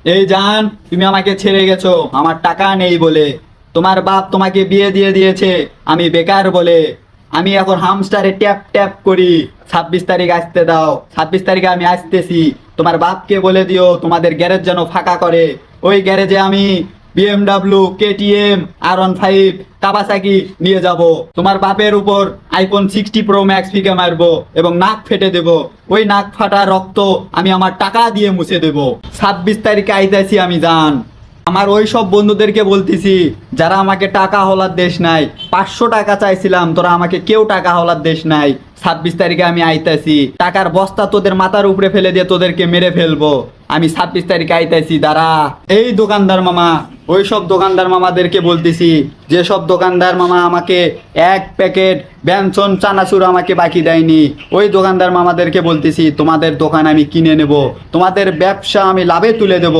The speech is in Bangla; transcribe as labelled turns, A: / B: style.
A: এই জান, তুমি আমাকে ছেড়ে গেছো আমার টাকা নেই বলে। তোমার বাপ তোমাকে বিয়ে দিয়ে দিয়েছে আমি বেকার বলে। আমি এখন হামস্টারে ট্যাপ ট্যাপ করি। 26 তারিখ আসতে দাও, 26 তারিখে আমি আসতেছি। তোমার বাপকে বলে দিও তোমাদের গ্যারেজ যেন ফাঁকা করে। ওই গ্যারেজে আমি বিএমডাব্লিউ, কেটিএম, R15, কাবাসাকি নিয়ে যাব। তোমার বাপের উপর iPhone 60 Pro Max ফিকে মারবো এবং নাক ফেটে দেব। ওই নাক ফাটা রক্ত আমি আমার টাকা দিয়ে মুছে দেব। 26 তারিখে আইতাছি আমি জান। আমার ওই সব বন্ধুদেরকে বলতেছি যারা আমাকে টাকা হলার দেশ নাই। 500 টাকা চাইছিলাম, তোরা আমাকে কেউ টাকা হলার দেশ নাই। 26 তারিখে আমি আইতাছি, টাকার বস্তা তোদের মাথার উপরে ফেলে দিয়ে তোদেরকে মেরে ফেলবো। আমি 26 তারিখে আইতাছি, দাঁড়া। এই দোকানদার মামা, ওই সব দোকানদার মামাদেরকে বলতেছি, যে সব দোকানদার মামা আমাকে 1 প্যাকেট ব্যঞ্জন চানাচুর আমাকে বাকি দেয়নি, ওই দোকানদার মামাদেরকে বলতেছি তোমাদের দোকান আমি কিনে নেব, তোমাদের ব্যবসা আমি লাভে তুলে দেব।